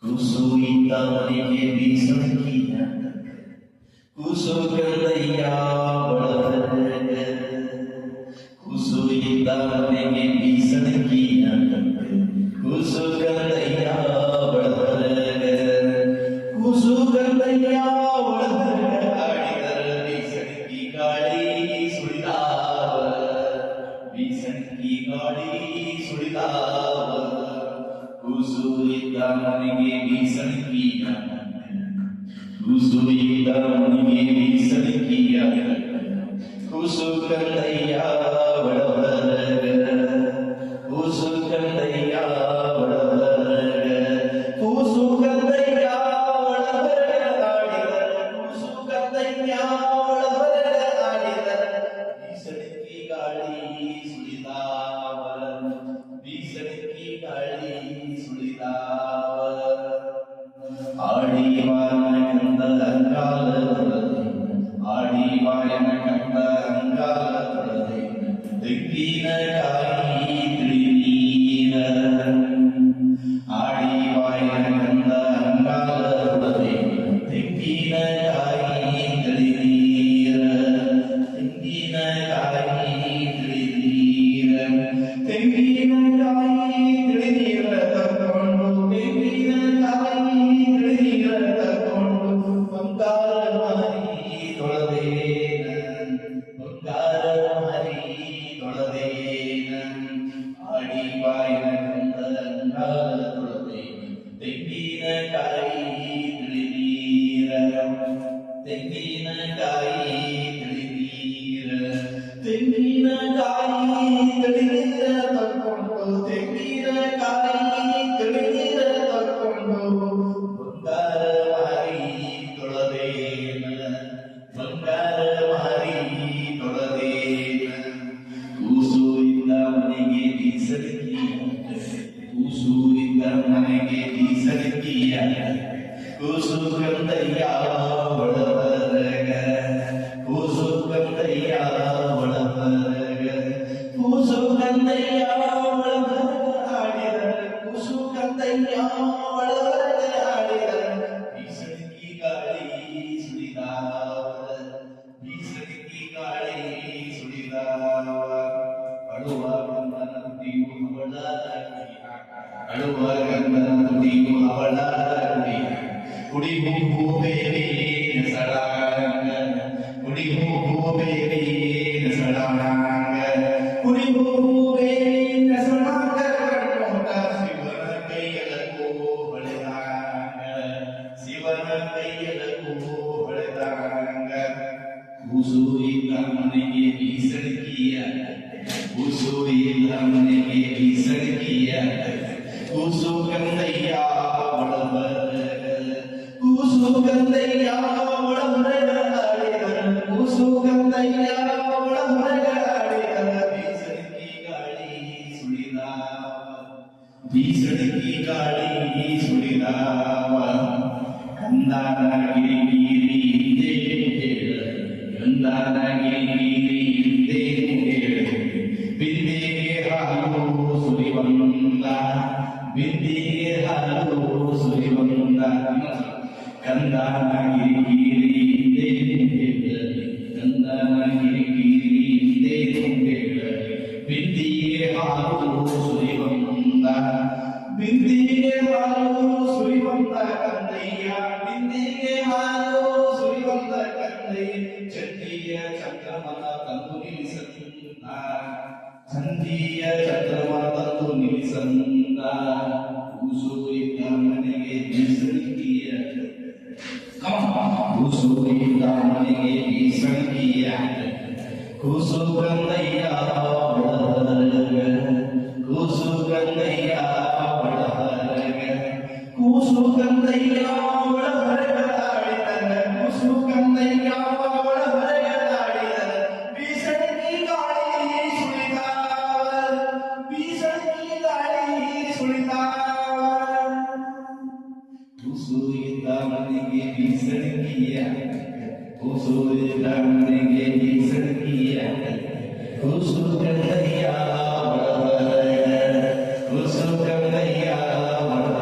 ಕುಸುಯಿತವನಿಗೆ ಬೀಸಣಿಯ ಕುಸುಗಲಯ್ಯ ಒಳಗ ಕುಸುಯಿತವನಿಗೆ ಬೀಸಣಿಯ ಕುಸುಗಲಯ್ಯ ಒಳಗ ಕುಸುಗಲಯ್ಯ ಒಳಗ ಆಡಿದರ ಬೀಸಣಿಗೆ ಗಾಳಿ ಸುಳಿದಾವ ಬೀಸಣಿಗೆ ಗಾಳಿ ಸುಳಿದಾವ ಕುಸುಯಿತ ಮನೆಗೆ ಬೀಸಣಿಕೆಯ ಕುಸುಯಿತ ಮನೆಗೆ ಬೀಸಣಿಕೆಯ ಕುಸು ಕಂದಯ್ಯ ಒಳವರಗ ಕುಸು ಕಂದಯ್ಯ ಒಳವರಗ ಕುಸು ಕಂದಯ್ಯ ಒಳವರಗ ಆಡಿದ ಕುಸು ಕಂದಯ್ಯ ಒಳವರಗ ಆಡಿದ ಬೀಸಣಿಕೆ ಗಾಳಿ ಸುಳಿದಾವ ಬೀಸಣಿಕೆ ಗಾಳಿ ಸುಳಿದಾವ ಆಡಿವಾಯನ ಕಂದ ಅಂಗಾಲ ತೊಳದೆ ಆಡಿವಾಯನ ಕಂದ ಅಂಗಾಲ ತೊಳದೆ ತೆಂಗಿನಕಾಯಿ ತಿಳಿನೀರ ಆಡಿವಾಯನ ಕಂದ ಅಂಗಾಲ ತೊಳದೆ ತೆಂಗಿನಕಾಯಿ ತಿಳಿನೀರ ತೆಂಗಿನಕಾಯಿ ತಿಳಿನೀರ ತೆಂಗಿನಕಾಯಿ ತಿಳಿನೀರ ತಕೊಂಡು ತೆಂಗಿನಕಾಯಿ ತಿಳಿನೀರ ತಕೊಂಡು ಬಂಗಾರ ಮಾರಿ ತೊಳೆದೇನ ಬಂಗಾರ ಮಾರಿ ತೊಳೆದೇನ ಆಡಿವಾಯನ ಕಂದ ಅಂಗಾಲ ತೊಳೆದೆ ತೆಂಗಿನಕಾಯಿ ತಿಳಿನೀರ ತೆಂಗಿನಕಾಯಿ ತಿಳಿನೀರ ತೆಂಗಿನಕಾಯಿ ತಿಳಿನೀರ ತಕೊಂಡು ತೆಂಗಿನಕಾಯಿ ತಿಳಿನೀರ ತಕೊಂಡು ಬಂಗಾರ ಮಾರಿ ತೊಳೆದೇನ ಬಂಗಾರ ಮಾರಿ ತೊಳೆದೇನ ಕೂಸು ಇದ್ದ ಮನೆಗೆ ಬೀಸಣಿಕೆಯ ಕೂಸು ಇದ್ದ ಮನೆಗೆ ಬೀಸಣಿಕೆಯ ಕೂಸು ಕಂದಯ್ಯ ಒಳವರಗ ಕೂಸು ಕಂದಯ್ಯ ಒಳವರಗ ಕೂಸು ಕಂದಯ್ಯ ಒಳವರಗ ಆಡಿದ ಕೂಸು ಕಂದಯ್ಯ ಒಳವರಗ ಆಡಿದ ಬೀಸಣಿಕೆ ಗಾಳಿ ಸುಳಿದಾವ ಬೀಸಣಿಕೆ ಗಾಳಿ ಸುಳಿದಾವ ಅಳುವ ಗಂಧನ ತುಟಿಯು ಅವಳಾಗಿ ಅಳುವ ಗಂಧನ ತುಟಿಯು ಅವಳಾಗಿ ಕುಡಿ ಹೂವು ಬೇರೆ ಸಡಾಂಗ ಕುಡಿ ಹೂವು ಬೇರೆ ಸಡಾಂಗ ಕುಡಿ ಹೂವು ಬೇರೆ ಸಡಾಂಗ ಕಂಡೋಟ ಶಿವನ ಕೈಯಲಕ್ಕೂ ಹೊಳೆದಾಂಗ ಶಿವನ ಕೈಯಲಕ್ಕೂ ಹೊಳೆದಾಂಗ ಕೂಸು ಇದ್ದ ಮನೆಗೆ ಬೀಸಣಿಕೆಯ ಕೂಸು ಇದ್ದ ಮನೆಗೆ ಬೀಸಣಿಕೆಯ ಕೂಸು ಕಂದಯ್ಯ ಒಳಬರಗ ಕೂಸು ಕಂದಯ್ಯ ಒಳಬರಗ ಆಡಿದ ಕೂಸು ಕಂದಯ್ಯ ಒಳಬರಗ ಆಡಿದ ಬೀಸಣಿಕೆ ಗಾಳಿ ಸುಳಿದಾವ ಬೀಸಣಿಕೆ ಗಾಳಿ ಸುಳಿದಾವ ಕಂದಾನ ಗಿರಿಗಿರಿ ಹಿಂದೆ ಹೇಳ ಕಂದಾನ ಗಿರಿಗಿರಿ ಹಿಂದೆ ಹೇಳ ಬಿಂದಿಗೆ ಹಾಲು ಸುರಿವಂದ ಬಿಂದಿಗೆ ಹಾಲು ಸುರಿವಂದ ಕಂದಾನ ಗಿರಿಗಿರಿ ಹಿಂದೆ ಹೇಳಲಿ ಕಂದಾನ ಗಿರಿಗಿರಿ ಹಿಂದೆ ಹೇಳಲಿ ಬಿಂದಿಗೆ ಹಾಲು ಸುರಿವಂದ ಬಿಂದಿಗೆ ಹಾಲು ಸುರಿವಂದ ಕಂದಯ್ಯ ಬಿಂದಿಗೆ ಹಾಲು ಸುರಿವಂದ ಕಂದಯ್ಯ ಚಂದಿಯ ಚಂದ್ರಮನ ತಂದು ನಿಲ್ಲಿಸಂದ ಚಂದಿಯ ಚಂದ್ರಮನ ತಂದು ನಿಲ್ಲಿಸಂದ ಕೂಸು ಇದ್ದ ಮನೆಗೆ ಬೀಸಣಿಕೆಯ ಕೂಸು ಇದ್ದ ಮನೆಗೆ ಬೀಸಣಿಕೆಯ ಕೂಸು ಕಂದಯ್ಯ ಒಳಹರಗ ಕೂಸು ಕಂದಯ್ಯ ಒಳಹರಗ ಕೂಸು ಕಂದಯ್ಯ ಒಳಹರಗ ಆಡಿದ ಕೂಸು ಕಂದಯ್ಯ ಒಳಹರಗ ಆಡಿದ ಬೀಸಣಿಕೆ ಗಾಳಿ ಸುಳಿದಾವ ಬೀಸಣಿಕೆ ಗಾಳಿ ಸುಳಿದಾವ ಕೂಸು ಇದ್ದ ಮನೆಗೆ ಬೀಸಣಿಕೆಯ ಕೂಸು ಇದ್ದ ಮನೆಗೆ ಬೀಸಣಿಕೆಯ ಕೂಸು ಕಂದಯ್ಯ ಒಳಹರಗ ಕುಸು ಕಂದಯ್ಯ ವರದ